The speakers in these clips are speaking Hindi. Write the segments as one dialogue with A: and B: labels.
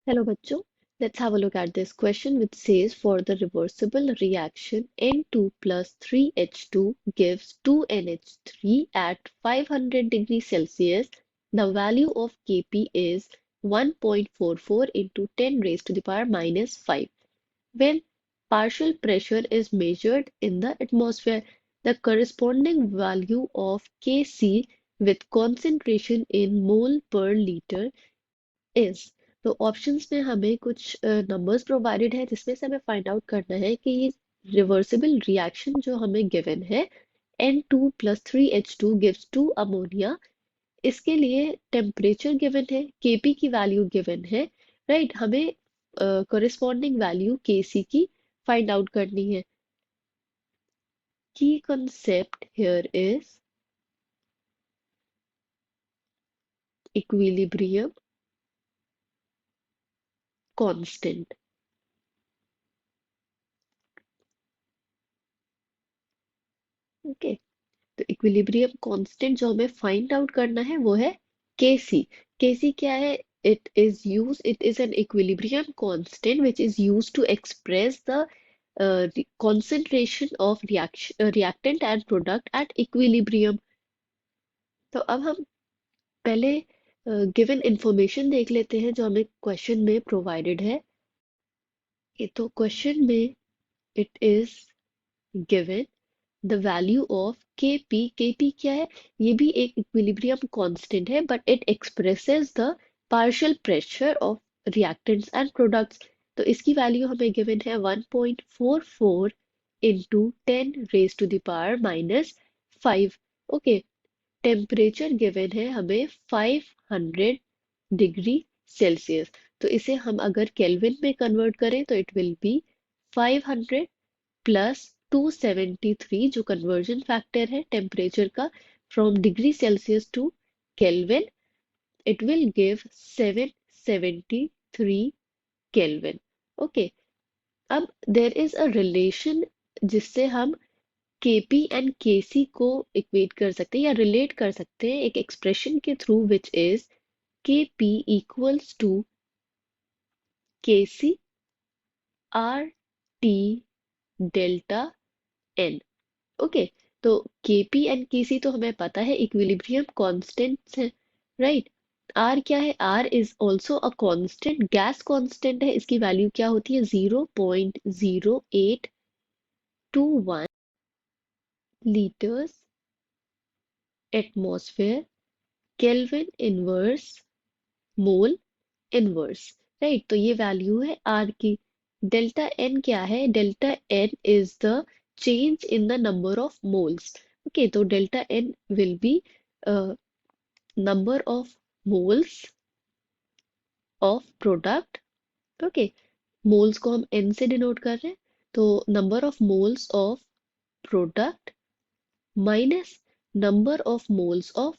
A: Hello बच्चों, let's have a look at this question which says for the reversible reaction N2 plus 3H2 gives 2NH3 at 500 degrees Celsius. The value of Kp is 1.44 into 10 raised to the power minus 5. When partial pressure is measured in the atmosphere, the corresponding value of Kc with concentration in mole per liter is। तो ऑप्शंस में हमें कुछ नंबर्स प्रोवाइडेड है जिसमें से हमें फाइंड आउट करना है कि ये रिवर्सिबल रिएक्शन जो हमें गिवन है N2 plus 3H2 gives 2 ammonia, इसके लिए टेम्परेचर गिवन है, Kp की वैल्यू गिवन है, राइट। हमें corresponding वैल्यू Kc की फाइंड आउट करनी है। की concept here is equilibrium constant। Okay, तो इक्विलिब्रियम कांस्टेंट जो हमें फाइंड आउट करना है वो है Kc। Kc क्या है? it is an equilibrium constant which is used to express the concentration of reactant and product at equilibrium। तो अब हम पहले गिवन इंफॉर्मेशन देख लेते हैं जो हमें क्वेश्चन में प्रोवाइडेड है। ये तो क्वेश्चन में it is given the value of Kp। Kp क्या है? ये भी एक इक्विलिब्रियम कांस्टेंट है but it expresses the partial pressure of reactants and products. तो इसकी वैल्यू हमें गिवन है 1.44 into 10 raise to the power minus 5। Okay, temperature given है हमें 500 डिग्री सेल्सियस। तो इसे हम अगर केल्विन में कन्वर्ट करें तो इट विल बी 500 प्लस 273 जो कन्वर्जन फैक्टर है टेम्परेचर का from degree Celsius to kelvin, it will give 773 kelvin. Okay, अब देर इज अ रिलेशन जिससे हम Kp एंड Kc को इक्वेट कर सकते हैं या रिलेट कर सकते हैं एक एक्सप्रेशन के through which is Kp equals to Kc RT delta N। Okay, तो Kp एंड Kc तो हमें पता है इक्विलिब्रियम कांस्टेंट्स हैं, राइट। R क्या है? R is also a constant, gas constant है, इसकी वैल्यू क्या होती है? 0.0821 litres atmosphere kelvin inverse mole inverse, right. तो ये वैल्यू है R की। डेल्टा N क्या है? Delta N is the change in the number of moles। Okay, तो delta N will be number of moles of product। Okay, moles को हम N से डिनोट कर रहे हैं, तो number of moles of product minus number of moles of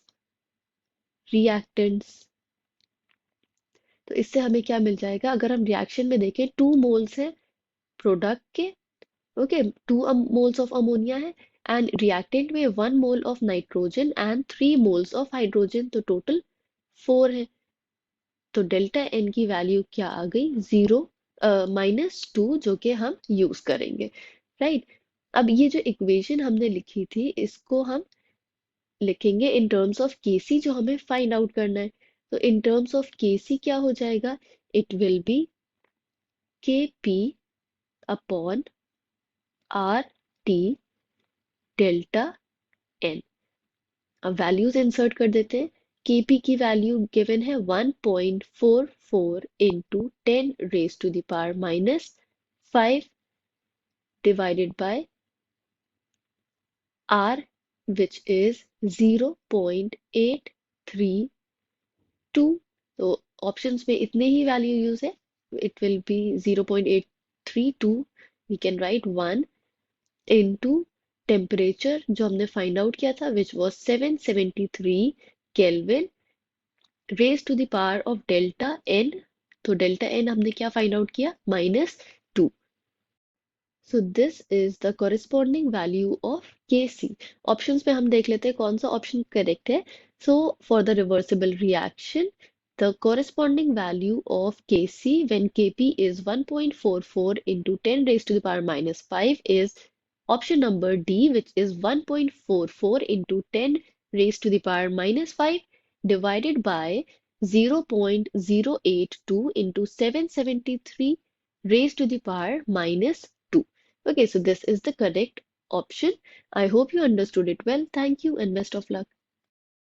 A: reactants। तो इससे हमें क्या मिल जाएगा? अगर हम रिएक्शन में देखें 2 मोल्स हैं प्रोडक्ट के, ओके, 2 moles of अमोनिया है एंड रिएक्टेंट में 1 mole of nitrogen and 3 moles of hydrogen, तो टोटल 4 है। तो डेल्टा एन की वैल्यू क्या आ गई? 0 -2 जो कि हम यूज करेंगे, राइट। अब ये जो इक्वेशन हमने लिखी थी इसको हम लिखेंगे इन टर्म्स ऑफ Kc जो हमें फाइंड आउट करना है। तो इन टर्म्स ऑफ Kc क्या हो जाएगा? It will be Kp upon RT delta N। अब वैल्यूज इंसर्ट कर देते हैं। Kp की वैल्यू गिवन है 1.44 into 10 raise to the power minus 5 divided by R which is 0.832। तो ऑप्शंस में इतने ही वैल्यू यूज है, it will be 0.832। We can write 1 into temperature जो हमने फाइंड आउट किया था which was 773 kelvin raise to the power of delta N. तो डेल्टा एन हमने क्या फाइंड आउट किया? -2। So this is the corresponding value of Kc। Options में हम देख लेते हैं कौन सा ऑप्शन करेक्ट है। So for the reversible reaction the corresponding value of Kc when Kp is 1.44 into 10 raised to the power minus 5 is option number D, which is 1.44 into 10 raised to the power minus 5 divided by 0.082 into 773 raised to the power minus 2. Okay, so this is the correct option. I hope you understood it well. Thank you and best of luck.